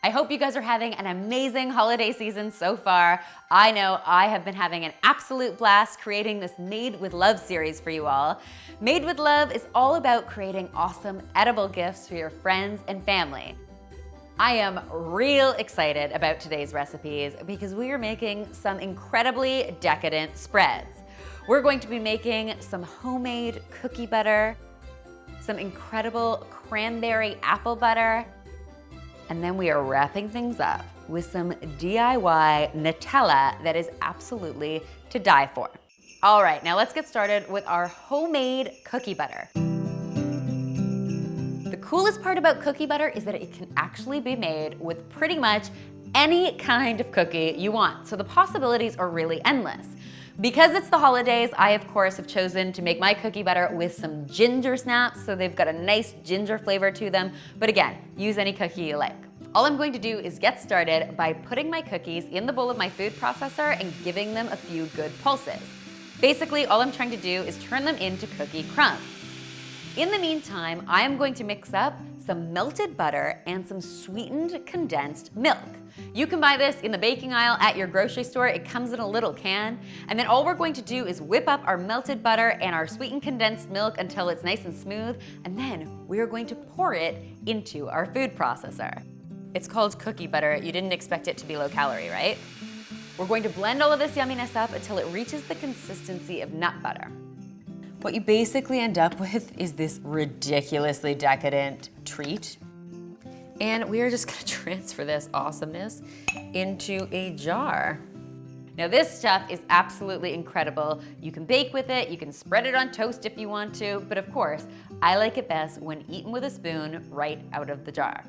I hope you guys are having an amazing holiday season so far. I know I have been having an absolute blast creating this Made with Love series for you all. Made with Love is all about creating awesome edible gifts for your friends and family. I am real excited about today's recipes because we are making some incredibly decadent spreads. We're going to be making some homemade cookie butter, some incredible cranberry apple butter, and then we are wrapping things up with some DIY Nutella that is absolutely to die for. All right, now let's get started with our homemade cookie butter. The coolest part about cookie butter is that it can actually be made with pretty much any kind of cookie you want. So the possibilities are really endless. Because it's the holidays, I of course have chosen to make my cookie butter with some ginger snaps, so they've got a nice ginger flavor to them. But again, use any cookie you like. All I'm going to do is get started by putting my cookies in the bowl of my food processor and giving them a few good pulses. Basically, all I'm trying to do is turn them into cookie crumbs. In the meantime, I am going to mix up some melted butter and some sweetened condensed milk. You can buy this in the baking aisle at your grocery store. It comes in a little can. And then all we're going to do is whip up our melted butter and our sweetened condensed milk until it's nice and smooth. And then we're going to pour it into our food processor. It's called cookie butter. You didn't expect it to be low calorie, right? We're going to blend all of this yumminess up until it reaches the consistency of nut butter. What you basically end up with is this ridiculously decadent treat. And we are just gonna transfer this awesomeness into a jar. Now this stuff is absolutely incredible. You can bake with it, you can spread it on toast if you want to, but of course, I like it best when eaten with a spoon right out of the jar.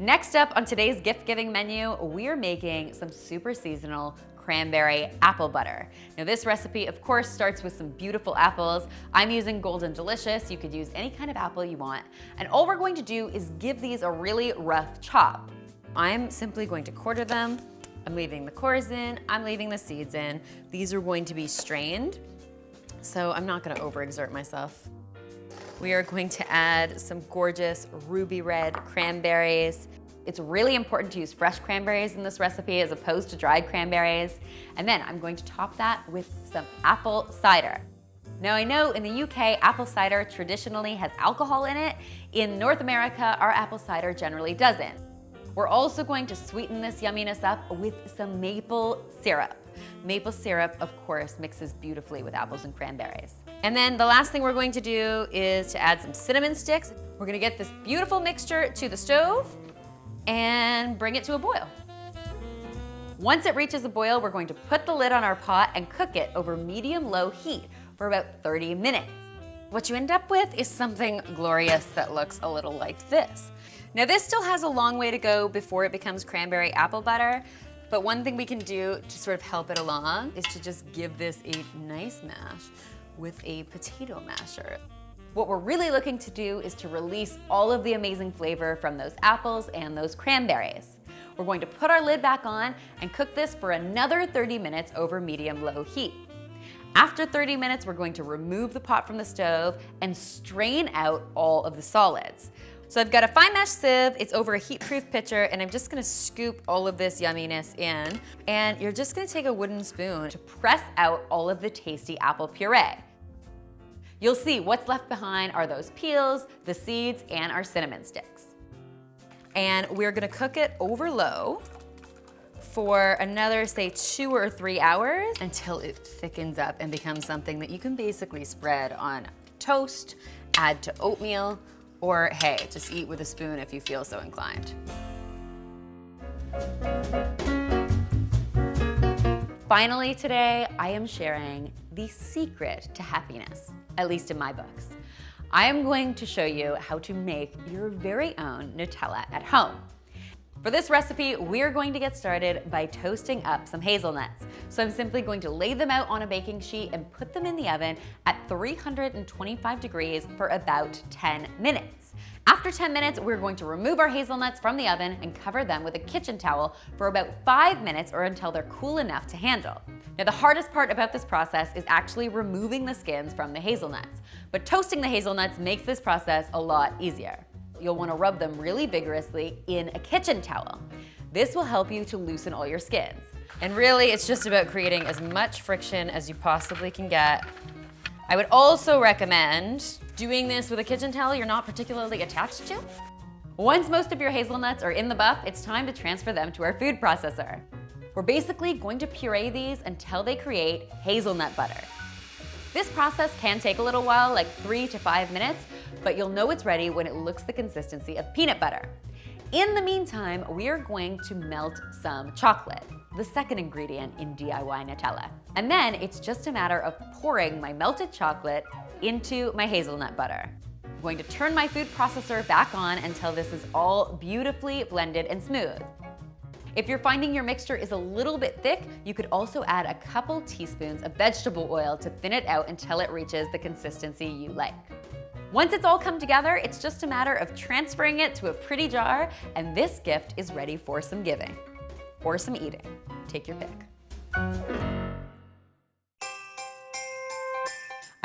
Next up on today's gift-giving menu, we're making some super seasonal cranberry apple butter. Now this recipe, of course, starts with some beautiful apples. I'm using Golden Delicious. You could use any kind of apple you want. And all we're going to do is give these a really rough chop. I'm simply going to quarter them. I'm leaving the cores in, I'm leaving the seeds in. These are going to be strained, so I'm not gonna overexert myself. We are going to add some gorgeous ruby red cranberries. It's really important to use fresh cranberries in this recipe as opposed to dried cranberries. And then I'm going to top that with some apple cider. Now I know in the UK, apple cider traditionally has alcohol in it. In North America, our apple cider generally doesn't. We're also going to sweeten this yumminess up with some maple syrup. Maple syrup, of course, mixes beautifully with apples and cranberries. And then the last thing we're going to do is to add some cinnamon sticks. We're gonna get this beautiful mixture to the stove and bring it to a boil. Once it reaches a boil, we're going to put the lid on our pot and cook it over medium-low heat for about 30 minutes. What you end up with is something glorious that looks a little like this. Now this still has a long way to go before it becomes cranberry apple butter, but one thing we can do to sort of help it along is to just give this a nice mash with a potato masher. What we're really looking to do is to release all of the amazing flavor from those apples and those cranberries. We're going to put our lid back on and cook this for another 30 minutes over medium-low heat. After 30 minutes, we're going to remove the pot from the stove and strain out all of the solids. So I've got a fine mesh sieve, it's over a heat-proof pitcher, and I'm just gonna scoop all of this yumminess in. And you're just gonna take a wooden spoon to press out all of the tasty apple puree. You'll see what's left behind are those peels, the seeds, and our cinnamon sticks. And we're gonna cook it over low for another, say, 2 or 3 hours until it thickens up and becomes something that you can basically spread on toast, add to oatmeal, or hey, just eat with a spoon if you feel so inclined. Finally today, I am sharing the secret to happiness, at least in my books. I am going to show you how to make your very own Nutella at home. For this recipe, we're going to get started by toasting up some hazelnuts. So I'm simply going to lay them out on a baking sheet and put them in the oven at 325 degrees for about 10 minutes. After 10 minutes, we're going to remove our hazelnuts from the oven and cover them with a kitchen towel for about 5 minutes or until they're cool enough to handle. Now, the hardest part about this process is actually removing the skins from the hazelnuts, but toasting the hazelnuts makes this process a lot easier. You'll want to rub them really vigorously in a kitchen towel. This will help you to loosen all your skins. And really, it's just about creating as much friction as you possibly can get. I would also recommend doing this with a kitchen towel you're not particularly attached to. Once most of your hazelnuts are in the buff, it's time to transfer them to our food processor. We're basically going to puree these until they create hazelnut butter. This process can take a little while, like 3 to 5 minutes, but you'll know it's ready when it looks the consistency of peanut butter. In the meantime, we are going to melt some chocolate, the second ingredient in DIY Nutella. And then it's just a matter of pouring my melted chocolate into my hazelnut butter. I'm going to turn my food processor back on until this is all beautifully blended and smooth. If you're finding your mixture is a little bit thick, you could also add a couple teaspoons of vegetable oil to thin it out until it reaches the consistency you like. Once it's all come together, it's just a matter of transferring it to a pretty jar, and this gift is ready for some giving. Or some eating. Take your pick.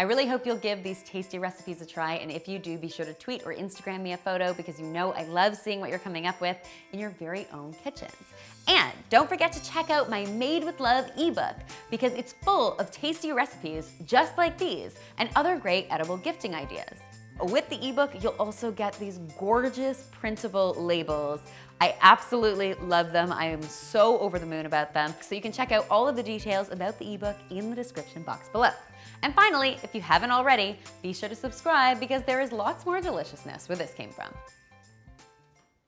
I really hope you'll give these tasty recipes a try, and if you do, be sure to tweet or Instagram me a photo because you know I love seeing what you're coming up with in your very own kitchens. And don't forget to check out my Made with Love ebook because it's full of tasty recipes just like these and other great edible gifting ideas. With the ebook, you'll also get these gorgeous printable labels. I absolutely love them. I am so over the moon about them. So you can check out all of the details about the ebook in the description box below. And finally, if you haven't already, be sure to subscribe because there is lots more deliciousness where this came from.